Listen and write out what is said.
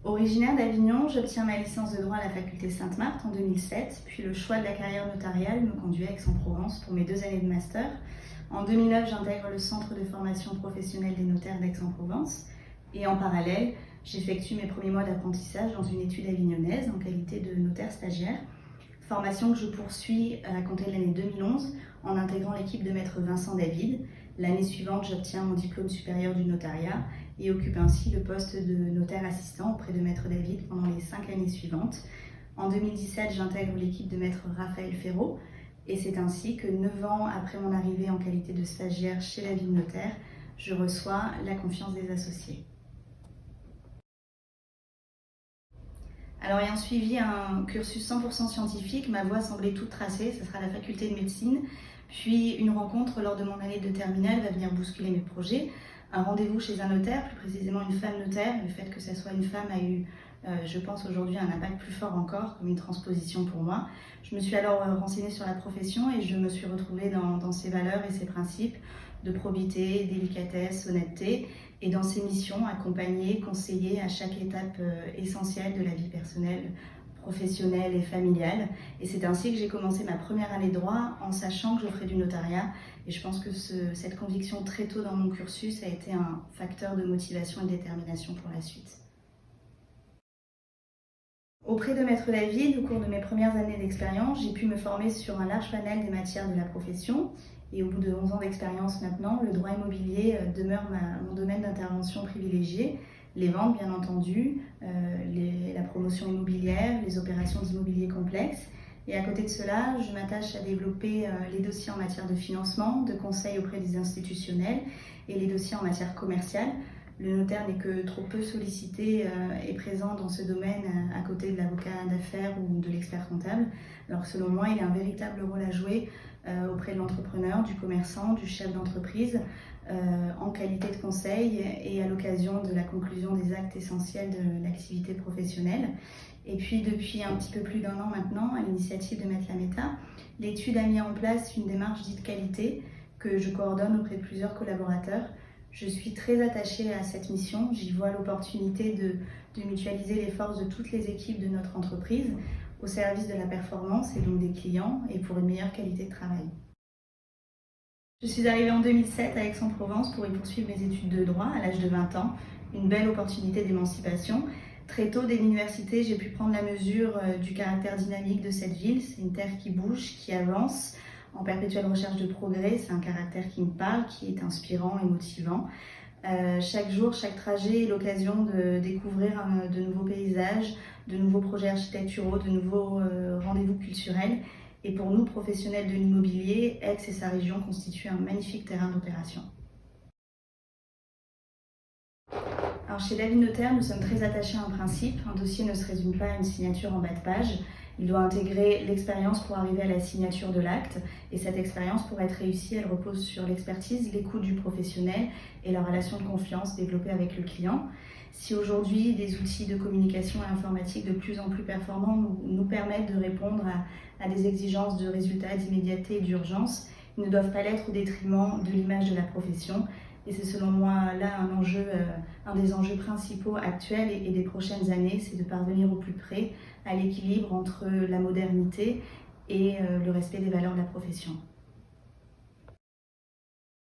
Originaire d'Avignon, j'obtiens ma licence de droit à la faculté Sainte-Marthe en 2007, puis le choix de la carrière notariale me conduit à Aix-en-Provence pour mes 2 années de master. En 2009, j'intègre le centre de formation professionnelle des notaires d'Aix-en-Provence et en parallèle, j'effectue mes premiers mois d'apprentissage dans une étude avignonnaise en qualité de notaire stagiaire. Formation que je poursuis à compter de l'année 2011 en intégrant l'équipe de maître Vincent David. L'année suivante, j'obtiens mon diplôme supérieur du notariat et occupe ainsi le poste de notaire assistant auprès de maître David pendant les 5 années suivantes. En 2017, j'intègre l'équipe de maître Raphaël Ferraud et c'est ainsi que 9 ans après mon arrivée en qualité de stagiaire chez la ville notaire, je reçois la confiance des associés. Alors ayant suivi un cursus 100% scientifique, ma voie semblait toute tracée, ce sera la faculté de médecine. Puis une rencontre lors de mon année de terminale va venir bousculer mes projets. Un rendez-vous chez un notaire, plus précisément une femme notaire. Le fait que ce soit une femme a eu, je pense aujourd'hui, un impact plus fort encore, comme une transposition pour moi. Je me suis alors renseignée sur la profession et je me suis retrouvée dans ses valeurs et ses principes de probité, délicatesse, honnêteté, et dans ses missions, accompagner, conseiller à chaque étape essentielle de la vie personnelle, professionnelle et familiale. Et c'est ainsi que j'ai commencé ma première année de droit en sachant que je ferais du notariat. Et je pense que cette conviction très tôt dans mon cursus a été un facteur de motivation et de détermination pour la suite. Auprès de maître David, au cours de mes premières années d'expérience, j'ai pu me former sur un large panel des matières de la profession. Et au bout de 11 ans d'expérience maintenant, le droit immobilier demeure mon domaine d'intervention privilégié. Les ventes, bien entendu, la promotion immobilière, les opérations d'immobilier complexes. Et à côté de cela, je m'attache à développer les dossiers en matière de financement, de conseil auprès des institutionnels et les dossiers en matière commerciale. Le notaire n'est que trop peu sollicité et présent dans ce domaine à côté de l'avocat d'affaires ou de l'expert comptable. Alors que selon moi, il a un véritable rôle à jouer auprès de l'entrepreneur, du commerçant, du chef d'entreprise, en qualité de conseil et à l'occasion de la conclusion des actes essentiels de l'activité professionnelle. Et puis depuis un petit peu plus d'1 an maintenant, à l'initiative de Maître Lametta, l'étude a mis en place une démarche dite qualité que je coordonne auprès de plusieurs collaborateurs. Je suis très attachée à cette mission, j'y vois l'opportunité de mutualiser les forces de toutes les équipes de notre entreprise au service de la performance et donc des clients et pour une meilleure qualité de travail. Je suis arrivée en 2007 à Aix-en-Provence pour y poursuivre mes études de droit à l'âge de 20 ans, une belle opportunité d'émancipation. Très tôt, dès l'université, j'ai pu prendre la mesure du caractère dynamique de cette ville. C'est une terre qui bouge, qui avance, en perpétuelle recherche de progrès. C'est un caractère qui me parle, qui est inspirant et motivant. Chaque jour, chaque trajet est l'occasion de découvrir de nouveaux paysages, de nouveaux projets architecturaux, de nouveaux rendez-vous culturels. Et pour nous, professionnels de l'immobilier, Aix et sa région constituent un magnifique terrain d'opération. Alors chez David Notaire, nous sommes très attachés à un principe. Un dossier ne se résume pas à une signature en bas de page. Il doit intégrer l'expérience pour arriver à la signature de l'acte. Et cette expérience, pour être réussie, elle repose sur l'expertise, l'écoute du professionnel et la relation de confiance développée avec le client. Si aujourd'hui, des outils de communication et informatique de plus en plus performants nous permettent de répondre à des exigences de résultats, d'immédiateté et d'urgence, ils ne doivent pas l'être au détriment de l'image de la profession. Et c'est selon moi là un des enjeux principaux actuels et des prochaines années, c'est de parvenir au plus près à l'équilibre entre la modernité et le respect des valeurs de la profession.